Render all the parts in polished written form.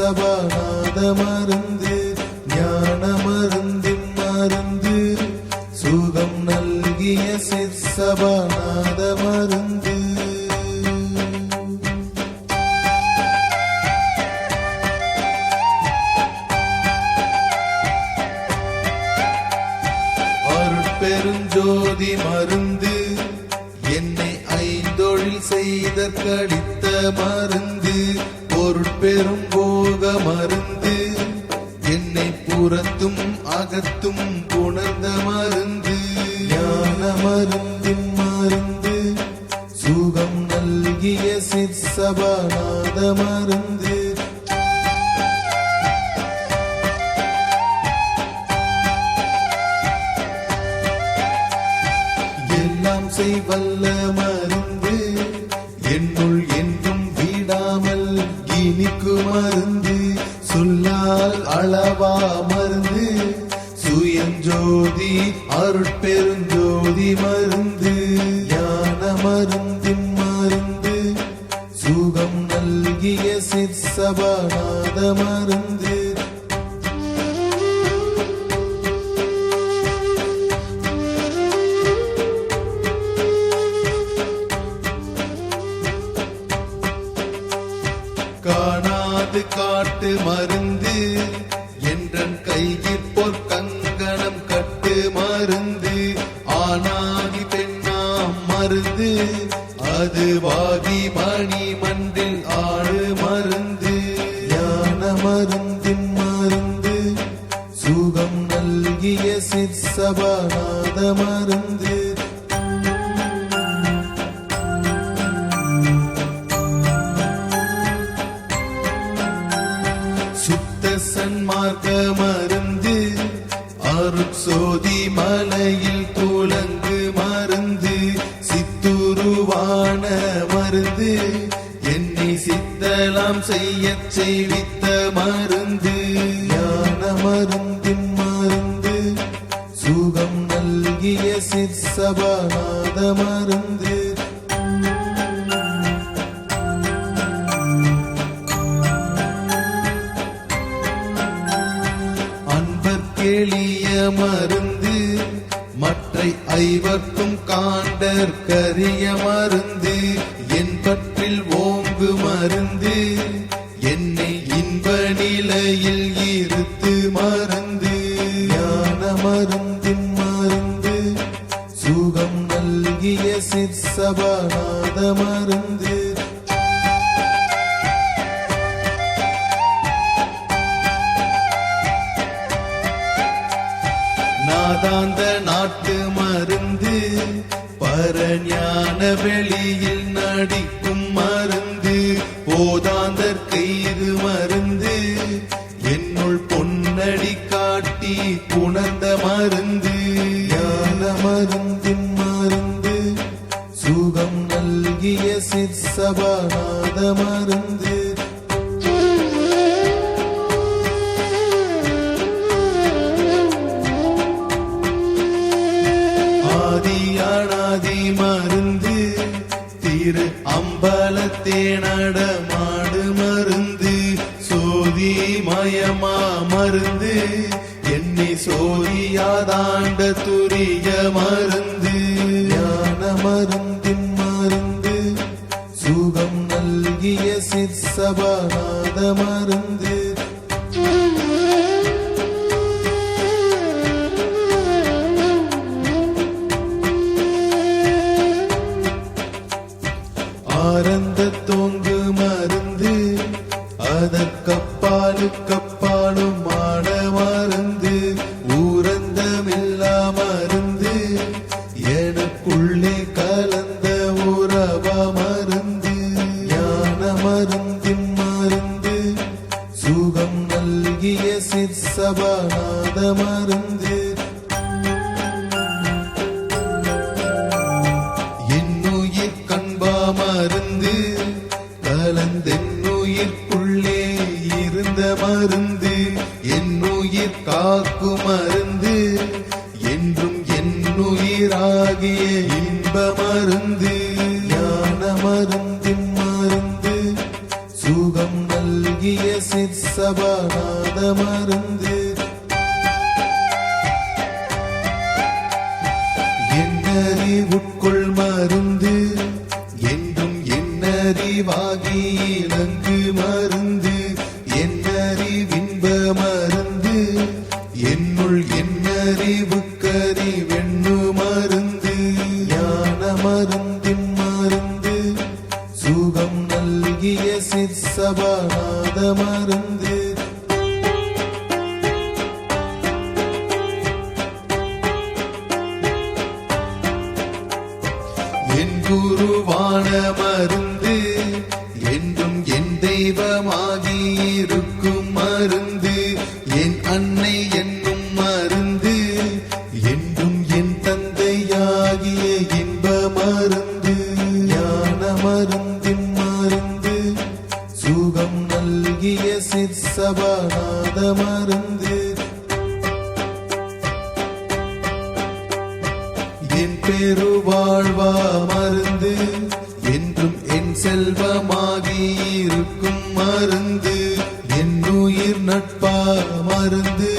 சிற்சபாநாத மருந்து ஞான மருந்தின் மருந்து சுகம் நல்கிய சிற்சபாநாத மருந்து. பெருஞ்சோதி மருந்து என்னை ஐந்தொழில் செய்த கடித்த மருந்து பொருட்பெரும் போக மருந்து என்னை புறத்தும் அகத்தும் புணர்ந்த மருந்து ஞான மருந்தின் மருந்து சுகம் நல்கிய சிற்சபாநாத மருந்து. செய்வல்ல மருந்து என்னுள் என்றும் விடாமல் இனிக்கு மருந்து சொல்லால் அளவா மருந்து சுயஞ்சோதி அருட்பெருஞ்சோதி மருந்து ஞான மருந்தின் மருந்து சுகம் நல்கிய சிற்சபாநாத மருந்து. காணாது காட்டு மருந்து என்றன் கையில் பொற்கங்கணம் கட்டு மருந்து ஆனாகி பெண்ணாம் மருந்து அது வாகி மணி மன்றில் ஆடு மருந்து ஞான மருந்தின் மருந்து சுகம் நல்கிய சிற்சபாநாத மருந்து. சன்மார்க்க மருந்து அருட்சோதி மலையில் துலங்கு மருந்து சித்துருவான மருந்து என்னை சித்தலாம் செய்ய செய்வித்த மருந்து ஞான மருந்தின் மருந்து சுகம் நல்கிய சிற்சபாநாத மருந்து. எளிய மருந்து மற்றை ஐவர்க்கும் காண்டற்கரிய மருந்து என் பற்றில் ஓங்கு மருந்து என்னை இன்ப நிலையில் இருத்து மருந்து ஞான மருந்தின் மருந்து சுகம் நல்கிய சிற்சபாநாத மருந்து. நாதாந்த நாட்டு மருந்து பரஞான வெளியில் நடிக்கும் மருந்து போதாந்தர் கைது மருந்து என்னுள் பொன்னடி காட்டி புணர்ந்த மருந்து ஞான மருந்தின் மருந்து சுகம் நல்கிய சிற்சபாநாத மருந்து. ஆதி மருந்து திரு அம்பலத்தே நடமாடு மருந்து சோதி மயமா மருந்து என்னை சோதியாதாண்ட துரிய மருந்து ஞான மருந்தின் மருந்து சுகம் நல்கிய சிற்சபாநாத மருந்து. ஆரந்த தோங்கு மருந்து அதற்கப்பாலும் ஆட மருந்து ஊரந்தமில்லா மருந்து எனக்குள்ளே கலந்த உறவ மருந்து ஞான மருந்தின் மருந்து சுகம் நல்கிய சிற்சபாநாத மருந்து. மருந்து கலந்தென்னுயிர்க்குள்ளே இருந்த மருந்து என்னுயிர் காக்கும் மருந்து என்றும் என்னுயிராகிய இன்ப மருந்து ஞான மருந்தின் மருந்து சுகம் நல்கிய சிற்சபாநாத சபாநாத மருந்து என்னறிவுட்கொள் மருந்து என்றும் என்னறிவாகி இலங்கு மருந்து என்னறிவின்ப மருந்து என்னுள் என்னறிவுக்கறி வெண்ணு மருந்து ஞான மருந்தின் மருந்து சுகம் நல்கிய சிற்சபாநாத மருந்து என் குருவான மருந்து என்றும் என் தெய்வமாகி இருக்கும் மருந்து என் அன்னை என்னும் மருந்து என்றும் என் தந்தையாகிய இன்ப மருந்து ஞான மருந்தின் மருந்து சுகம் நல்கிய சிற்சபாநாத மருந்து என் பெருவாழ்வா மருந்து என்றும் என் செல்வமாகி இருக்கும் மருந்து என் உயிர் நட்பா மருந்து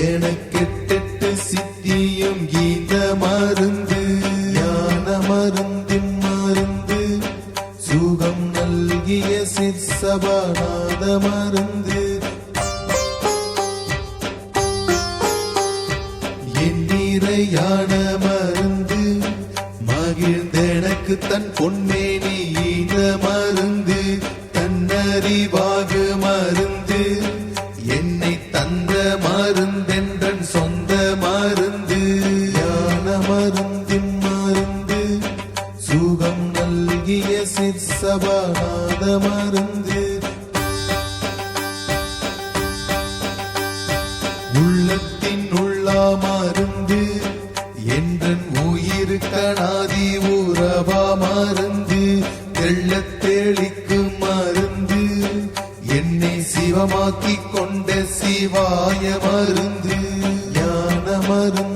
எனக்கெட்டெட்டு சித்தியும் கீத மருந்து ஞான மருந்தின் மருந்து சுகம் நல்கிய சிற்சபாநாத மருந்து என் நிறையான மருந்து மகிழ்ந்தெனக்கு தன் பொன்மேனி ஈன மருந்து தன்னறிவாகு மருந்து என்னை தந்த மருந்தென்றன் சொந்த மருந்து ஞான மருந்தின் மருந்து சுகம் நல்கிய சிற்சபாநாத மருந்து உள்ளத்தின் உள்ளா மருந்து என்றன் உயிர் கணாதி உறவா மருந்து தெள்ளத் தெளிக்கும் மருந்து என்னை சிவமாக்கிக் கொண்ட சிவாய மருந்து ஞான மருந்து